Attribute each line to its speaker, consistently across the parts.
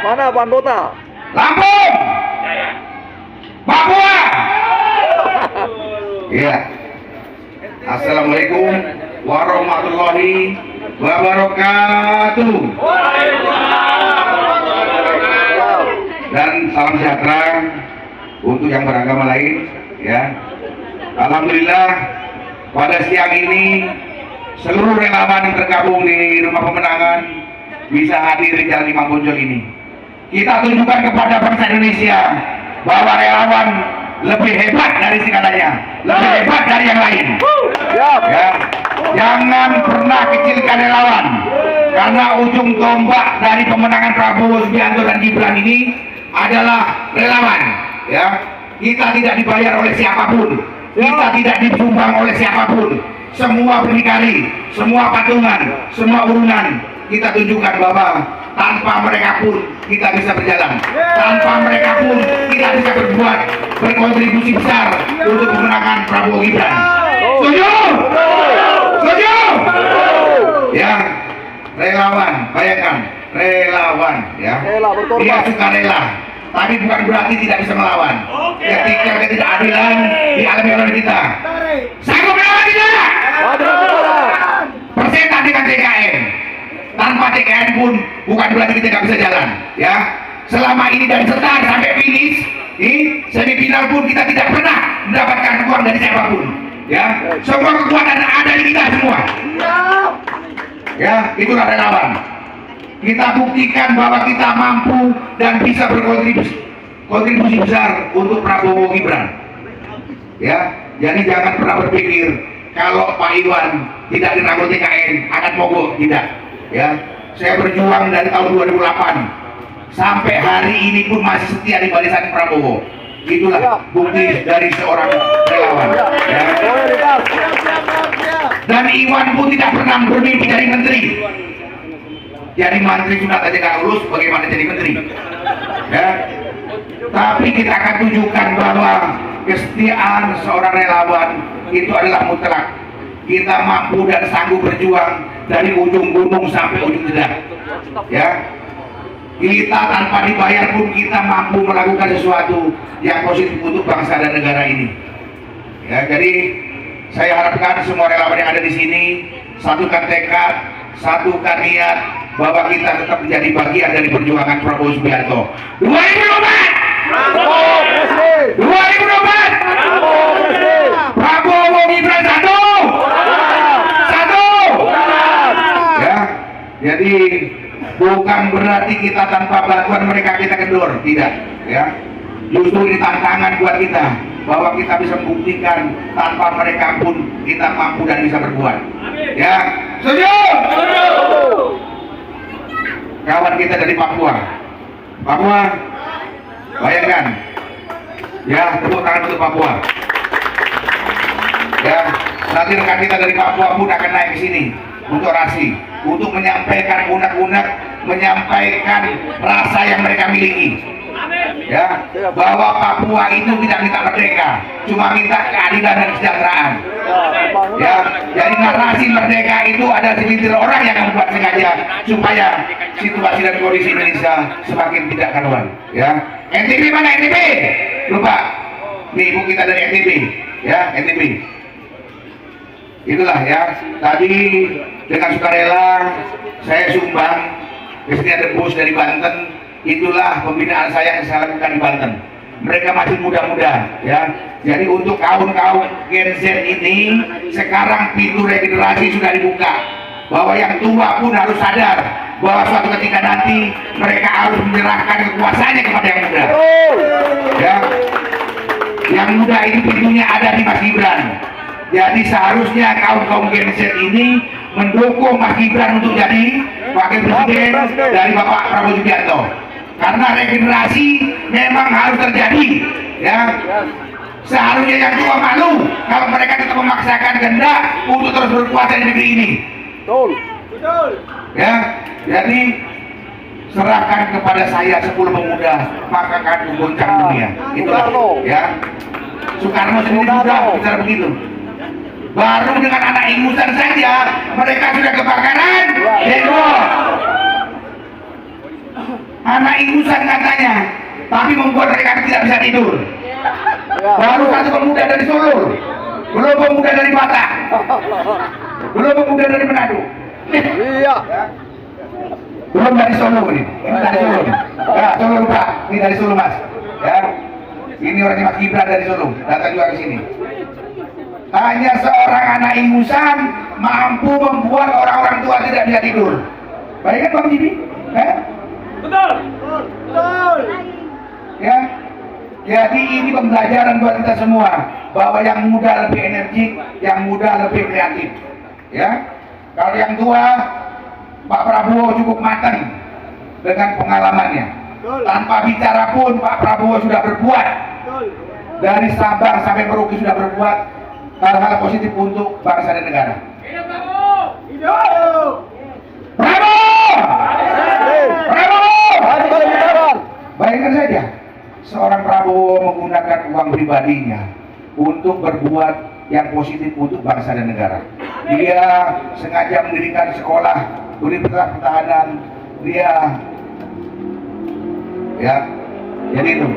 Speaker 1: Mana Pak Anggota?
Speaker 2: Lampung, Papua. Iya. Assalamualaikum warahmatullahi wabarakatuh. Dan salam sejahtera untuk yang beragama lain, ya. Alhamdulillah pada siang ini seluruh relawan yang tergabung di Rumah Pemenangan bisa hadir di Jalan Imam Bonjol ini. Kita tunjukkan kepada bangsa Indonesia bahwa relawan lebih hebat dari segalanya, lebih hebat dari yang lain. Ya, jangan pernah kecilkan relawan, karena ujung tombak dari pemenangan Prabowo Subianto dan Gibran ini adalah relawan. Ya, kita tidak dibayar oleh siapapun, kita tidak disumbang oleh siapapun. Semua berdikari, semua patungan, semua urunan kita tunjukkan bahwa tanpa mereka pun kita bisa berjalan, tanpa mereka pun kita bisa berkontribusi besar untuk kemenangan Prabowo Gibran. Setuju? Setuju? Ya, relawan, bayangkan, relawan, ya, dia suka rela, tapi bukan berarti tidak bisa melawan. Ketika ketidakadilan dialami oleh kita, sanggup melawan tidak? Persetan dengan TKN. Tanpa TKN pun bukan berarti kita nggak bisa jalan, ya. Selama ini dari start sampai finish, semifinal pun kita tidak pernah mendapatkan uang dari siapapun, ya. Semua kekuatan ada di kita semua, ya. Itulah relawan. Kita buktikan bahwa kita mampu dan bisa berkontribusi besar untuk Prabowo Gibran, ya. Jadi jangan pernah berpikir kalau Pak Iwan tidak dirangkul TKN akan mogok, tidak. Ya, saya berjuang dari tahun 2008 sampai hari ini pun masih setia di barisan Prabowo. Itulah bukti dari seorang relawan, ya. Dan Iwan pun tidak pernah bermimpi jadi menteri. Jadi menteri sudah saja nggak lulus, bagaimana jadi menteri, ya. Tapi kita akan tunjukkan bahwa kesetiaan seorang relawan itu adalah mutlak. Kita mampu dan sanggup berjuang dari ujung gunung sampai ujung jedak, ya. Kita tanpa dibayar pun kita mampu melakukan sesuatu yang positif untuk bangsa dan negara ini, ya. Jadi saya harapkan semua relawan yang ada di sini satukan tekad, satukan niat bahwa kita tetap menjadi bagian dari perjuangan Prabowo Subianto 2024. Prabowo Gibran satu. Jadi bukan berarti kita tanpa bantuan mereka kita kendor, tidak, ya. Justru ini tantangan buat kita bahwa kita bisa membuktikan tanpa mereka pun kita mampu dan bisa berbuat. Ya, setuju? Kawan kita dari Papua, bayangkan, ya, tepuk tangan untuk Papua. Ya, nanti rekan kita dari Papua pun akan naik ke sini untuk orasi, untuk menyampaikan unek-unek, menyampaikan rasa yang mereka miliki, ya, bahwa Papua itu tidak minta merdeka, cuma minta keadilan dan kesejahteraan, ya. Jadi narasi merdeka itu ada segelintir orang yang membuat sengaja supaya situasi dan kondisi Indonesia semakin tidak karuan, ya. NTB mana NTB? Lupa, nih ibu kita dari NTB, ya, NTB. Itulah, ya, tadi dengan sukarela saya sumbang kesenian rebus dari Banten. Itulah pembinaan saya yang saya lakukan di Banten. Mereka masih muda-muda, ya. Jadi untuk kaum-kaum Gen Z ini sekarang pintu regenerasi sudah dibuka, bahwa yang tua pun harus sadar bahwa suatu ketika nanti mereka harus menyerahkan kekuasaannya kepada yang muda, ya. Yang muda ini pintunya ada di Mas Gibran. Jadi seharusnya kaum Gen Z ini mendukung Mas Gibran untuk jadi wakil presiden dari Bapak Prabowo Subianto, karena regenerasi memang harus terjadi, ya. Seharusnya yang tua malu kalau mereka tetap memaksakan kehendak untuk terus berkuasa di negeri ini. Betul. Ya, jadi serahkan kepada saya 10 pemuda, maka akan menggoncang dunia. Itulah, ya. Soekarno sendiri juga bicara begitu. Baru dengan anak ingusan saja mereka sudah kebakaran. anak ingusan katanya, tapi membuat mereka tidak bisa tidur. Baru satu pemuda dari Solo, belum pemuda dari Batak, belum pemuda dari Manado.
Speaker 1: Iya.
Speaker 2: Belum dari Solo ini dari Solo. Ya, Solo lupa, ini dari Solo Mas. Ya, ini orangnya Mas Gibran dari Solo, datang juga ke sini. Hanya seorang anak ingusan mampu membuat orang-orang tua tidak bisa tidur. Baik kan Bang Jibi?
Speaker 1: Betul. Betul.
Speaker 2: Ya, jadi ini pembelajaran buat kita semua bahwa yang muda lebih energik, yang muda lebih kreatif. Ya, kalau yang tua Pak Prabowo cukup matang dengan pengalamannya. Tanpa bicara pun Pak Prabowo sudah berbuat. Dari Sabang sampai Merauke sudah berbuat hal-hal positif untuk bangsa dan negara.
Speaker 1: Hidup Prabowo. Hidup.
Speaker 2: Prabowo! Prabowo! Bayangkan saja, seorang Prabowo menggunakan uang pribadinya untuk berbuat yang positif untuk bangsa dan negara. Dia sengaja mendirikan sekolah Universitas Pertahanan. Dia, ya, jadi itu.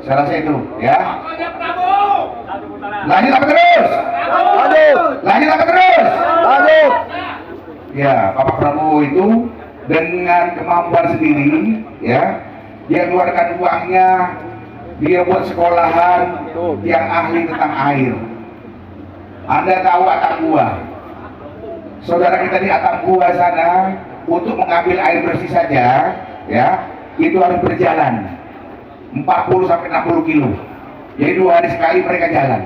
Speaker 2: Saya rasa itu, ya. Lanjut apa terus? Lanjut apa terus? Ya, Bapak Prabowo itu dengan kemampuan sendiri, ya, dia keluarkan uangnya, dia buat sekolahan yang ahli tentang air. Anda tahu Atambua? Saudara kita di Atambua sana untuk mengambil air bersih saja, ya, itu harus berjalan 40 sampai 60 kilo. Jadi 2 hari sekali mereka jalan.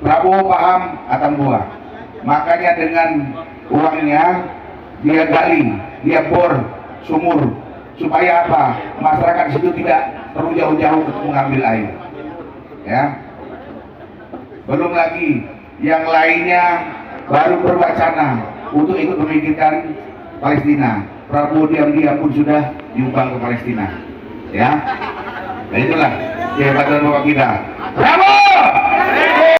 Speaker 2: Prabowo paham Atambua, makanya dengan uangnya dia gali, dia bor sumur supaya apa? Masyarakat di situ tidak perlu jauh-jauh untuk mengambil air. Ya. Belum lagi yang lainnya baru berwacana untuk ikut memikirkan Palestina. Prabowo diam-diam pun sudah diubah ke Palestina. Ya. Dan itulah kehebatan Bapak kita. Bravo!